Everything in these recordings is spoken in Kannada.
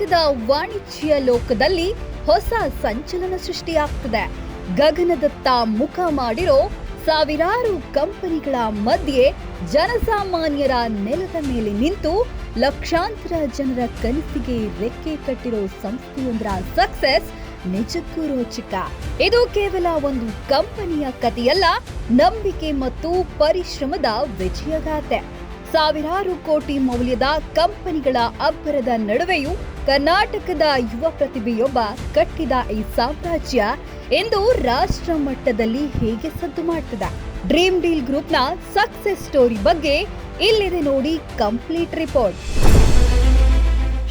ಭಾರತದ ವಾಣಿಜ್ಯ ಲೋಕದಲ್ಲಿ ಹೊಸ ಸಂಚಲನ ಸೃಷ್ಟಿಯಾಗ್ತಿದೆ. ಗಗನದತ್ತ ಮುಖ ಮಾಡಿರೋ ಸಾವಿರಾರು ಕಂಪನಿಗಳ ಮಧ್ಯೆ ಜನಸಾಮಾನ್ಯರ ನೆಲದ ಮೇಲೆ ನಿಂತು ಲಕ್ಷಾಂತರ ಜನರ ಕನಸಿಗೆ ರೆಕ್ಕೆ ಕಟ್ಟಿರೋ ಸಂಸ್ಥೆಯೊಂದರ ಸಕ್ಸಸ್ ನಿಜಕ್ಕೂ ರೋಚಕ. ಇದು ಕೇವಲ ಒಂದು ಕಂಪನಿಯ ಕಥೆಯಲ್ಲ, ನಂಬಿಕೆ ಮತ್ತು ಪರಿಶ್ರಮದ ವಿಜಯಗಾಥೆ. ಸಾವಿರಾರು ಕೋಟಿ ಮೌಲ್ಯದ ಕಂಪನಿಗಳ ಅಬ್ಬರದ ನಡುವೆಯೂ ಕರ್ನಾಟಕದ ಯುವ ಪ್ರತಿಭೆಯೊಬ್ಬ ಕಟ್ಟಿದ ಈ ಸಾಮ್ರಾಜ್ಯ ಇಂದು ರಾಷ್ಟ್ರ ಮಟ್ಟದಲ್ಲಿ ಹೇಗೆ ಸದ್ದು ಮಾಡ್ತದೆ? ಡ್ರೀಮ್ ಡೀಲ್ ಗ್ರೂಪ್ನ ಸಕ್ಸಸ್ ಸ್ಟೋರಿ ಬಗ್ಗೆ ಇಲ್ಲಿದೆ ನೋಡಿ ಕಂಪ್ಲೀಟ್ ರಿಪೋರ್ಟ್.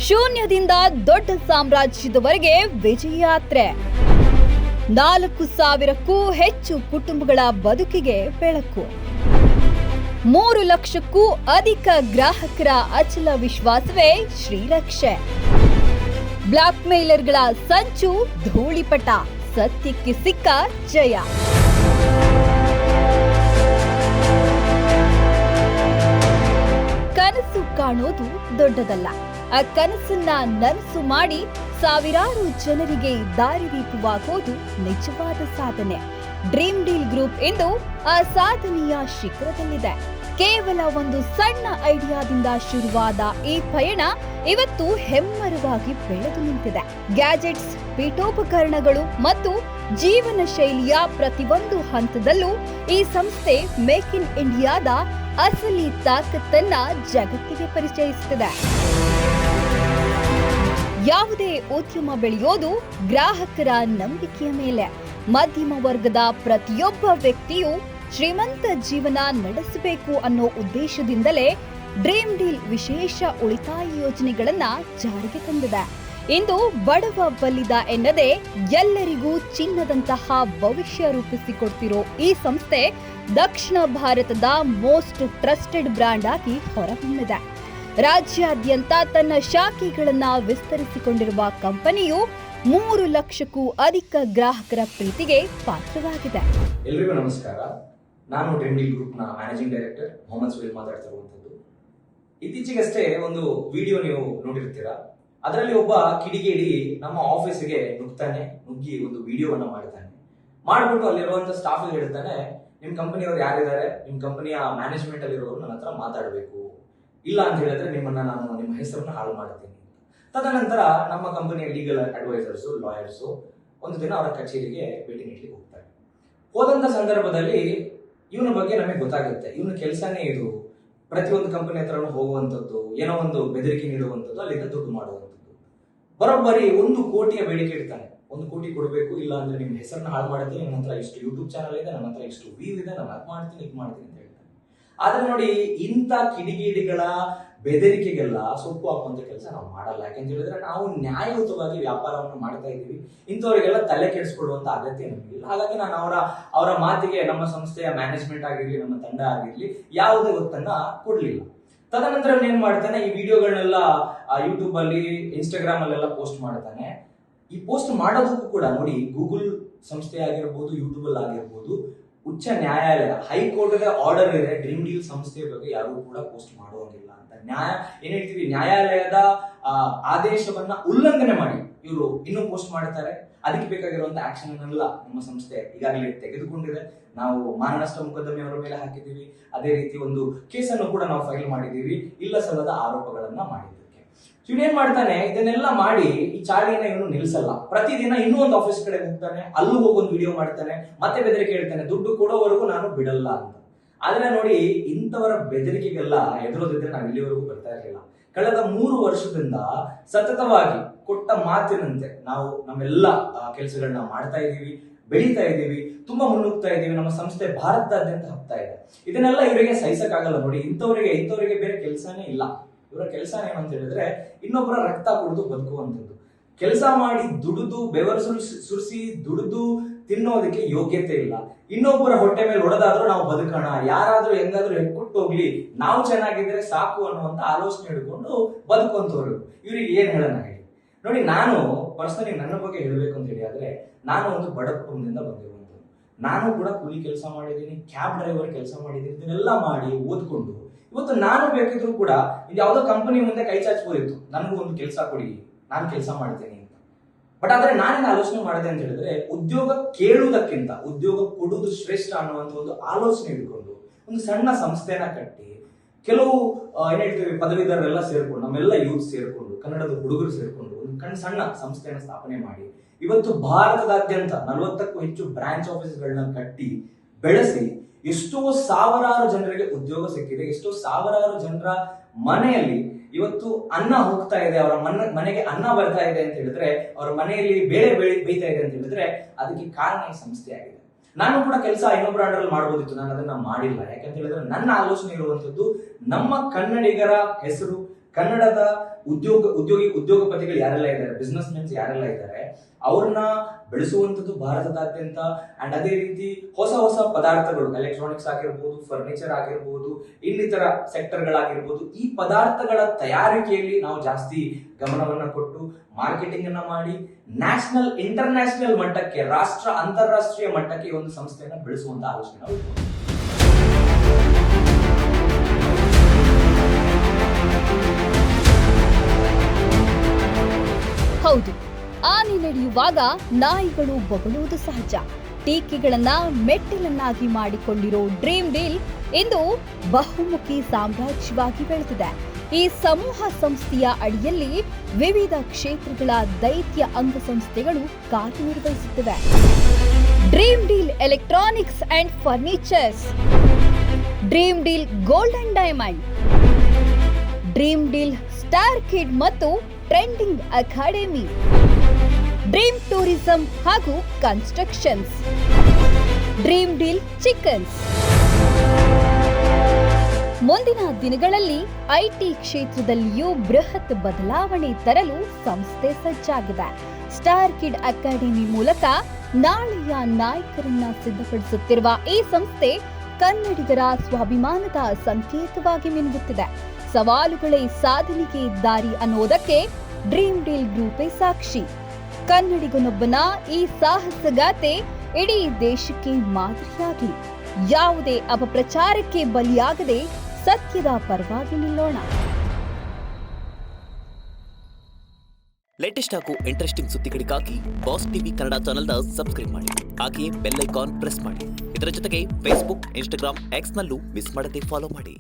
ಶೂನ್ಯದಿಂದ ದೊಡ್ಡ ಸಾಮ್ರಾಜ್ಯದವರೆಗೆ ವಿಜಯ ಯಾತ್ರೆ. 4,000ಕ್ಕೂ ಹೆಚ್ಚು ಕುಟುಂಬಗಳ ಬದುಕಿಗೆ ಬೆಳಕು. 3 ಲಕ್ಷಕ್ಕೂ ಅಧಿಕ ಗ್ರಾಹಕರ ಅಚಲ ವಿಶ್ವಾಸವೇ ಶ್ರೀರಕ್ಷೆ. ಬ್ಲಾಕ್ ಮೇಲರ್ಗಳ ಸಂಚು ಧೂಳಿಪಟ, ಸತ್ಯಕ್ಕೆ ಸಿಕ್ಕ ಜಯ. ಕನಸು ಕಾಣೋದು ದೊಡ್ಡದಲ್ಲ, ಆ ಕನಸನ್ನ ನನಸು ಮಾಡಿ ಸಾವಿರಾರು ಜನರಿಗೆ ದಾರಿದೀಪವಾಗೋದು ನಿಜವಾದ ಸಾಧನೆ. ಡ್ರೀಮ್ ಡೀಲ್ ಗ್ರೂಪ್ ಇಂದು ಆ ಸಾಧನೆಯ ಶಿಖರದಲ್ಲಿದೆ. ಕೇವಲ ಒಂದು ಸಣ್ಣ ಐಡಿಯಾದಿಂದ ಶುರುವಾದ ಈ ಪಯಣ ಇವತ್ತು ಹೆಮ್ಮರವಾಗಿ ಬೆಳೆದು ನಿಂತಿದೆ. ಗ್ಯಾಜೆಟ್ಸ್, ಪೀಠೋಪಕರಣಗಳು ಮತ್ತು ಜೀವನ ಶೈಲಿಯ ಪ್ರತಿಯೊಂದು ಹಂತದಲ್ಲೂ ಈ ಸಂಸ್ಥೆ ಮೇಕ್ ಇನ್ ಇಂಡಿಯಾದ ಅಸಲಿ ತಾಕತ್ತನ್ನ ಜಗತ್ತಿಗೆ ಪರಿಚಯಿಸುತ್ತಿದೆ. ಯಾವುದೇ ಉದ್ಯಮ ಬೆಳೆಯೋದು ಗ್ರಾಹಕರ ನಂಬಿಕೆಯ ಮೇಲೆ. ಮಧ್ಯಮ ವರ್ಗದ ಪ್ರತಿಯೊಬ್ಬ ವ್ಯಕ್ತಿಯು ಶ್ರೀಮಂತ ಜೀವನ ನಡೆಸಬೇಕು ಅನ್ನೋ ಉದ್ದೇಶದಿಂದಲೇ ಡ್ರೀಮ್ ಡೀಲ್ ವಿಶೇಷ ಉಳಿತಾಯ ಯೋಜನೆಗಳನ್ನ ಜಾರಿಗೆ ತಂದಿದೆ. ಇಂದು ಬಡವ ಬಲ್ಲಿದ ಎನ್ನದೆ ಎಲ್ಲರಿಗೂ ಚಿನ್ನದಂತಹ ಭವಿಷ್ಯ ರೂಪಿಸಿಕೊಡ್ತಿರೋ ಈ ಸಂಸ್ಥೆ ದಕ್ಷಿಣ ಭಾರತದ ಮೋಸ್ಟ್ ಟ್ರಸ್ಟೆಡ್ ಬ್ರ್ಯಾಂಡ್ ಆಗಿ ಹೊರಹೊಮ್ಮಿದೆ. ರಾಜ್ಯಾದ್ಯಂತ ತನ್ನ ಶಾಖೆಗಳನ್ನ ವಿಸ್ತರಿಸಿಕೊಂಡಿರುವ ಕಂಪನಿಯು 3 ಲಕ್ಷಕ್ಕೂ ಅಧಿಕ ಗ್ರಾಹಕರ ಪ್ರೀತಿಗೆ ಪಾತ್ರವಾಗಿದೆ. ಎಲ್ರಿಗೂ ನಮಸ್ಕಾರ. ನಾನು ಡ್ರೀಮ್ ಡೀಲ್ ಗ್ರೂಪ್ ನ ಮ್ಯಾನೇಜಿಂಗ್ ಡೈರೆಕ್ಟರ್ ಮೊಹಮ್ಮದ್ ಸುಹೇಲ್ ಮಾತಾಡ್ತಾ ಇರುವಂತದ್ದು. ಇತ್ತೀಚೆಗಷ್ಟೇ ಒಂದು ವಿಡಿಯೋ ನೀವು ನೋಡಿರ್ತೀರಾ. ಅದರಲ್ಲಿ ಒಬ್ಬ ಕಿಡಿಗೇಡಿ ನಮ್ಮ ಆಫೀಸ್ಗೆ ನುಗ್ಗಿ ಒಂದು ವಿಡಿಯೋವನ್ನ ಮಾಡ್ಬಿಟ್ಟು ಅಲ್ಲಿರುವಂತ ಸ್ಟಾಫ್ ಹೇಳ್ತಾನೆ, ನಿಮ್ ಕಂಪನಿಯವರು ಯಾರಿದ್ದಾರೆ, ನಿಮ್ ಕಂಪನಿಯ ಮ್ಯಾನೇಜ್ಮೆಂಟ್ ಅಲ್ಲಿರೋರು ನನ್ನ ಹತ್ರ ಮಾತಾಡಬೇಕು, ಇಲ್ಲ ಅಂತ ಹೇಳಿದ್ರೆ ನಾನು ನಿಮ್ಮ ಹೆಸರನ್ನ ಹಾಳು ಮಾಡ್ತೀನಿ. ತದನಂತರ ನಮ್ಮ ಕಂಪನಿಯ ಲೀಗಲ್ ಅಡ್ವೈಸರ್ಸು, ಲಾಯರ್ಸು ಒಂದು ದಿನ ಅವರ ಕಚೇರಿಗೆ ಭೇಟಿ ನೀಡಲಿಕ್ಕೆ ಹೋಗ್ತಾರೆ. ಹೋದಂತ ಸಂದರ್ಭದಲ್ಲಿ ಇವನ ಬಗ್ಗೆ ನಮಗೆ ಗೊತ್ತಾಗುತ್ತೆ. ಇವನ ಕೆಲಸನೇ ಇದು, ಪ್ರತಿಯೊಂದು ಕಂಪನಿ ಹತ್ರನೂ ಹೋಗುವಂಥದ್ದು, ಏನೋ ಒಂದು ಬೆದರಿಕೆ ನೀಡುವಂಥದ್ದು, ಅಲ್ಲಿಂದ ದುಡ್ಡು ಮಾಡುವಂಥದ್ದು. ಬರೋಬ್ಬರಿ 1 ಕೋಟಿಯ ಬೇಡಿಕೆ ಇಡ್ತಾನೆ. 1 ಕೋಟಿ ಕೊಡಬೇಕು, ಇಲ್ಲ ಅಂದ್ರೆ ನಿಮ್ಮ ಹೆಸರನ್ನ ಹಾಳು ಮಾಡ್ತೀನಿ, ನನ್ನ ಹತ್ರ ಇಷ್ಟು ಯೂಟ್ಯೂಬ್ ಚಾನಲ್ ಇದೆ, ನನ್ನ ಹತ್ರ ಇಷ್ಟು ವ್ಯೂ ಇದೆ, ನಾನು ಅದು ಮಾಡ್ತೀನಿ ಇದು ಮಾಡ್ತೀನಿ ಅಂತ ಹೇಳ್ತಾನೆ. ಆದ್ರೆ ನೋಡಿ, ಇಂಥ ಕಿಡಿಗೇಡಿಗಳ ಬೆದರಿಕೆಗೆಲ್ಲ ಸೊಪ್ಪು ಹಾಕುವಂತ ಕೆಲಸ ನಾವು ಮಾಡಲ್ಲ. ಯಾಕೆಂತ ಹೇಳಿದ್ರೆ ನಾವು ನ್ಯಾಯಯುತವಾಗಿ ವ್ಯಾಪಾರವನ್ನು ಮಾಡ್ತಾ ಇದ್ದೀವಿ. ಇಂಥವರಿಗೆಲ್ಲ ತಲೆ ಕೆಡಿಸ್ಕೊಳ್ಳುವಂತ ಅಗತ್ಯ ನಮಗಿಲ್ಲ. ಹಾಗಾಗಿ ನಾನು ಅವರ ಮಾತಿಗೆ ನಮ್ಮ ಸಂಸ್ಥೆಯ ಮ್ಯಾನೇಜ್ಮೆಂಟ್ ಆಗಿರ್ಲಿ, ನಮ್ಮ ತಂಡ ಆಗಿರ್ಲಿ ಯಾವುದೇ ಒತ್ತನ್ನ ಕೊಡ್ಲಿಲ್ಲ. ತದನಂತರ ಏನ್ ಮಾಡ್ತಾನೆ, ಈ ವಿಡಿಯೋಗಳನ್ನೆಲ್ಲ ಯೂಟ್ಯೂಬ್ ಅಲ್ಲಿ, ಇನ್ಸ್ಟಾಗ್ರಾಮ್ ಅಲ್ಲೆಲ್ಲ ಪೋಸ್ಟ್ ಮಾಡ್ತಾನೆ. ಈ ಪೋಸ್ಟ್ ಮಾಡೋದಕ್ಕೂ ಕೂಡ ನೋಡಿ, ಗೂಗಲ್ ಸಂಸ್ಥೆ ಆಗಿರ್ಬೋದು, ಯೂಟ್ಯೂಬ್ ಅಲ್ಲಿ ಆಗಿರ್ಬೋದು, ಉಚ್ಚ ನ್ಯಾಯಾಲಯ, ಹೈಕೋರ್ಟ್ ಆರ್ಡರ್ ಇದೆ, ಡ್ರೀಮ್ ಡೀಲ್ ಸಂಸ್ಥೆಯ ಬಗ್ಗೆ ಯಾರು ಕೂಡ ಪೋಸ್ಟ್ ಮಾಡುವಂಗಿಲ್ಲ ಅಂತ. ನ್ಯಾಯಾಲಯದ ಆದೇಶವನ್ನ ಉಲ್ಲಂಘನೆ ಮಾಡಿ ಇವರು ಇನ್ನೂ ಪೋಸ್ಟ್ ಮಾಡ್ತಾರೆ. ಅದಕ್ಕೆ ಬೇಕಾಗಿರುವಂತ ಆಕ್ಷನ್ ಅನ್ನೆಲ್ಲ ನಮ್ಮ ಸಂಸ್ಥೆ ಈಗಾಗಲೇ ತೆಗೆದುಕೊಂಡಿದೆ. ನಾವು ಮಾನನಷ್ಟ ಮೊಕದ್ದಮೆ ಅವರ ಮೇಲೆ ಹಾಕಿದ್ದೀವಿ. ಅದೇ ರೀತಿ ಒಂದು ಕೇಸನ್ನು ಕೂಡ ನಾವು ಫೈಲ್ ಮಾಡಿದ್ದೀವಿ, ಇಲ್ಲ ಸಲ್ಲದ ಆರೋಪಗಳನ್ನ ಮಾಡಿದ್ದಕ್ಕೆ. ಇವನೇನ್ ಮಾಡ್ತಾನೆ, ಇದನ್ನೆಲ್ಲ ಮಾಡಿ ಈ ಚಾಳಿನ ಇವನು ನಿಲ್ಲಿಸಲ್ಲ. ಪ್ರತಿದಿನ ಇನ್ನೂ ಒಂದು ಆಫೀಸ್ ಕಡೆ ಹೋಗ್ತಾನೆ, ಅಲ್ಲೂ ಹೋಗೊಂದು ವಿಡಿಯೋ ಮಾಡ್ತಾನೆ, ಮತ್ತೆ ಬೆದರಿಕೆ ಹೇಳ್ತಾನೆ, ದುಡ್ಡು ಕೊಡೋವರೆಗೂ ನಾನು ಬಿಡಲ್ಲ ಅಂತ. ಆದ್ರೆ ನೋಡಿ, ಇಂಥವರ ಬೆದರಿಕೆಗೆಲ್ಲ ಎದುರೋದಿದ್ರೆ ನಾವು ಇಲ್ಲಿವರೆಗೂ ಬರ್ತಾ ಇರಲಿಲ್ಲ. ಕಳೆದ 3 ವರ್ಷದಿಂದ ಸತತವಾಗಿ ಕೊಟ್ಟ ಮಾತಿನಂತೆ ನಾವು ನಮ್ಮೆಲ್ಲ ಕೆಲಸಗಳನ್ನ ಮಾಡ್ತಾ ಇದ್ದೀವಿ, ಬೆಳೀತಾ ಇದ್ದೀವಿ, ತುಂಬಾ ಮುನ್ನುಗ್ತಾ ಇದ್ದೀವಿ. ನಮ್ಮ ಸಂಸ್ಥೆ ಭಾರತದಾದ್ಯಂತ ಹಬ್ತಾ ಇದೆ. ಇದನ್ನೆಲ್ಲ ಇವರಿಗೆ ಸಹಿಸಕ್ಕಾಗಲ್ಲ. ನೋಡಿ, ಇಂಥವರಿಗೆ ಬೇರೆ ಕೆಲಸನೇ ಇಲ್ಲ. ಇವರ ಕೆಲಸ ಏನಂತ ಹೇಳಿದ್ರೆ ಇನ್ನೊಬ್ಬರ ರಕ್ತ ಕುಡಿದು ಬದುಕುವಂಥದ್ದು. ಕೆಲಸ ಮಾಡಿ ದುಡಿದು ಬೆವರು ಸುರಿಸಿ ದುಡಿದು ತಿನ್ನೋದಕ್ಕೆ ಯೋಗ್ಯತೆ ಇಲ್ಲ. ಇನ್ನೊಬ್ಬರ ಹೊಟ್ಟೆ ಮೇಲೆ ಹೊಡೆದಾದ್ರೂ ನಾವು ಬದುಕೋಣ, ಯಾರಾದ್ರೂ ಹೆಂಗಾದ್ರೂ ಹೆಕ್ಕೊಟ್ಟು ಹೋಗ್ಲಿ, ನಾವು ಚೆನ್ನಾಗಿದ್ರೆ ಸಾಕು ಅನ್ನುವಂತ ಆಲೋಚನೆ ಹಿಡ್ಕೊಂಡು ಬದುಕುವಂತವ್ರು. ಇವ್ರಿಗೆ ಏನ್ ಹೇಳೋಣ ಹೇಳಿ. ನೋಡಿ, ನಾನು ಪರ್ಸನಲಿ ನನ್ನ ಬಗ್ಗೆ ಹೇಳಬೇಕು ಅಂತ ಹೇಳಿ ಆದ್ರೆ, ನಾನು ಒಂದು ಬಡ ಕುಟುಂಬದಿಂದ ಬಂದಿರುವಂಥದ್ದು. ನಾನು ಕೂಡ ಕೂಲಿ ಕೆಲಸ ಮಾಡಿದ್ದೀನಿ, ಕ್ಯಾಬ್ ಡ್ರೈವರ್ ಕೆಲಸ ಮಾಡಿದ್ದೀನಿ. ಇದನ್ನೆಲ್ಲ ಮಾಡಿ ಓದ್ಕೊಂಡು ಇವತ್ತು ನಾನು ಬೇಕಿದ್ರು ಕೂಡ ಇದು ಯಾವುದೋ ಕಂಪನಿ ಮುಂದೆ ಕೈ ಚಾಚ್ಬೋದಿತ್ತು, ನನಗೂ ಒಂದು ಕೆಲಸ ಕೊಡಿ, ನಾನು ಕೆಲಸ ಮಾಡ್ತೀನಿ ಅಂತ. ಬಟ್ ಆದ್ರೆ ನಾನೇನು ಆಲೋಚನೆ ಮಾಡಿದೆ ಅಂತ ಹೇಳಿದ್ರೆ, ಉದ್ಯೋಗ ಕೇಳುವುದಕ್ಕಿಂತ ಉದ್ಯೋಗ ಕೊಡುವುದು ಶ್ರೇಷ್ಠ ಅನ್ನುವಂಥ ಒಂದು ಆಲೋಚನೆ ಇಟ್ಕೊಂಡು ಒಂದು ಸಣ್ಣ ಸಂಸ್ಥೆನ ಕಟ್ಟಿ, ಕೆಲವು ಏನ್ ಹೇಳ್ತೀವಿ ಪದವೀಧರರೆಲ್ಲ ಸೇರ್ಕೊಂಡು, ನಮ್ಮೆಲ್ಲ ಯೂತ್ ಸೇರ್ಕೊಂಡು, ಕನ್ನಡದ ಹುಡುಗರು ಸೇರ್ಕೊಂಡು ಒಂದು ಸಣ್ಣ ಸಂಸ್ಥೆಯನ್ನು ಸ್ಥಾಪನೆ ಮಾಡಿ ಇವತ್ತು ಭಾರತದಾದ್ಯಂತ 40ಕ್ಕೂ ಹೆಚ್ಚು ಬ್ರಾಂಚ್ ಆಫೀಸ್ಗಳನ್ನ ಕಟ್ಟಿ ಬೆಳೆಸಿ ಎಷ್ಟೋ ಸಾವಿರಾರು ಜನರಿಗೆ ಉದ್ಯೋಗ ಸಿಕ್ಕಿದೆ. ಎಷ್ಟೋ ಸಾವಿರಾರು ಜನರ ಮನೆಯಲ್ಲಿ ಇವತ್ತು ಅನ್ನ ಹೋಗ್ತಾ ಇದೆ, ಅವರ ಮನೆಗೆ ಅನ್ನ ಬರ್ತಾ ಇದೆ ಅಂತ ಹೇಳಿದ್ರೆ, ಅವರ ಮನೆಯಲ್ಲಿ ಬೇಳೆ ಬೇಯ್ತಾ ಇದೆ ಅಂತ ಹೇಳಿದ್ರೆ ಅದಕ್ಕೆ ಕಾರಣ ಈ ಸಂಸ್ಥೆ ಆಗಿದೆ. ನಾನು ಕೂಡ ಕೆಲಸ ಇನ್ನೊಬ್ಬರ ಅಂಡರಲ್ಲಿ ಮಾಡಬಹುದಿತ್ತು, ನಾನು ಅದನ್ನ ಮಾಡಿಲ್ಲ. ಯಾಕಂತ ಹೇಳಿದ್ರೆ ನನ್ನ ಆಲೋಚನೆ ಇರುವಂತದ್ದು, ನಮ್ಮ ಕನ್ನಡಿಗರ ಹೆಸರು, ಕನ್ನಡದ ಉದ್ಯೋಗಪತಿಗಳು ಯಾರೆಲ್ಲ ಇದ್ದಾರೆ, ಬಿಸ್ನೆಸ್ ಮೆನ್ಸ್ ಯಾರೆಲ್ಲ ಇದ್ದಾರೆ, ಅವ್ರನ್ನ ಬೆಳೆಸುವಂಥದ್ದು ಭಾರತದಾದ್ಯಂತ. ಅಂಡ್ ಅದೇ ರೀತಿ ಹೊಸ ಹೊಸ ಪದಾರ್ಥಗಳು, ಎಲೆಕ್ಟ್ರಾನಿಕ್ಸ್ ಆಗಿರ್ಬೋದು, ಫರ್ನಿಚರ್ ಆಗಿರ್ಬೋದು, ಇನ್ನಿತರ ಸೆಕ್ಟರ್ಗಳಾಗಿರ್ಬೋದು, ಈ ಪದಾರ್ಥಗಳ ತಯಾರಿಕೆಯಲ್ಲಿ ನಾವು ಜಾಸ್ತಿ ಗಮನವನ್ನ ಕೊಟ್ಟು ಮಾರ್ಕೆಟಿಂಗ್ ಅನ್ನ ಮಾಡಿ ನ್ಯಾಷನಲ್ ಇಂಟರ್ನ್ಯಾಷನಲ್ ಮಟ್ಟಕ್ಕೆ, ರಾಷ್ಟ್ರ ಅಂತಾರಾಷ್ಟ್ರೀಯ ಮಟ್ಟಕ್ಕೆ ಈ ಒಂದು ಸಂಸ್ಥೆಯನ್ನ ಬೆಳೆಸುವಂತ ಆಲೋಚನೆ ನಾವು ಇಟ್ಕೊಂಡಿದ್ದೀವಿ. ಹೌದು, ಆನೆ ನಡೆಯುವಾಗ ನಾಯಿಗಳು ಬೊಗಳುವುದು ಸಹಜ. ಟೀಕೆಗಳನ್ನ ಮೆಟ್ಟಿಲನ್ನಾಗಿ ಮಾಡಿಕೊಂಡಿರೋ ಡ್ರೀಮ್ ಡೀಲ್ ಇಂದು ಬಹುಮುಖಿ ಸಾಮ್ರಾಜ್ಯವಾಗಿ ಬೆಳೆದಿದೆ. ಈ ಸಮೂಹ ಸಂಸ್ಥೆಯ ಅಡಿಯಲ್ಲಿ ವಿವಿಧ ಕ್ಷೇತ್ರಗಳ ದೈತ್ಯ ಅಂಗಸಂಸ್ಥೆಗಳು ಕಾರ್ಯನಿರ್ವಹಿಸುತ್ತಿವೆ. Dream deal electronics and furnitures, dream deal gold and diamond, dream deal star kid ಮತ್ತು ಟ್ರೆಂಡಿಂಗ್ ಅಕಾಡೆಮಿ, ಡ್ರೀಮ್ ಟೂರಿಸಂ ಹಾಗೂ ಕನ್ಸ್ಟ್ರಕ್ಷನ್ಸ್, ಡ್ರೀಮ್ ಡೀಲ್ ಚಿಕನ್ಸ್. ಮುಂದಿನ ದಿನಗಳಲ್ಲಿ ಐಟಿ ಕ್ಷೇತ್ರದಲ್ಲಿಯೂ ಬೃಹತ್ ಬದಲಾವಣೆ ತರಲು ಸಂಸ್ಥೆ ಸಜ್ಜಾಗಿದೆ. ಸ್ಟಾರ್ ಕಿಡ್ ಅಕಾಡೆಮಿ ಮೂಲಕ ನಾಳೆಯ ನಾಯಕರನ್ನ ಸಿದ್ಧಪಡಿಸುತ್ತಿರುವ ಈ ಸಂಸ್ಥೆ ಕನ್ನಡಿಗರ ಸ್ವಾಭಿಮಾನದ ಸಂಕೇತವಾಗಿ ಮಿನುಗುತ್ತಿದೆ. ಸವಾಲುಗಳೇ ಸಾಧನೆಗೆ ದಾರಿ ಅನ್ನೋದಕ್ಕೆ ಡ್ರೀಮ್ ಡೀಲ್ ಗ್ರೂಪೇ ಸಾಕ್ಷಿ. ಕನ್ನಡಿಗನೊಬ್ಬನ ಈ ಸಾಹಸಗಾಥೆ ಇಡೀ ದೇಶಕ್ಕೆ ಮಾದರಿಯಾಗಲಿ. ಯಾವುದೇ ಅಪಪ್ರಚಾರಕ್ಕೆ ಬಲಿಯಾಗದೆ ಸತ್ಯದ ಪರವಾಗಿ ನಿಲ್ಲೋಣ. ಲೇಟೆಸ್ಟ್ ಹಾಗೂ ಇಂಟ್ರೆಸ್ಟಿಂಗ್ ಸುದ್ದಿಗಳಿಗಾಗಿ ಬಾಸ್ ಟಿವಿ ಕನ್ನಡ ಚಾನೆಲ್ನ ಸಬ್ಸ್ಕ್ರೈಬ್ ಮಾಡಿ. ಹಾಗೆಯೇ ಬೆಲ್ ಐಕಾನ್ ಪ್ರೆಸ್ ಮಾಡಿ. ಇದರ ಜೊತೆಗೆ ಫೇಸ್ಬುಕ್, ಇನ್ಸ್ಟಾಗ್ರಾಮ್, ಎಕ್ಸ್ನಲ್ಲೂ ಮಿಸ್ ಮಾಡದೆ ಫಾಲೋ ಮಾಡಿ.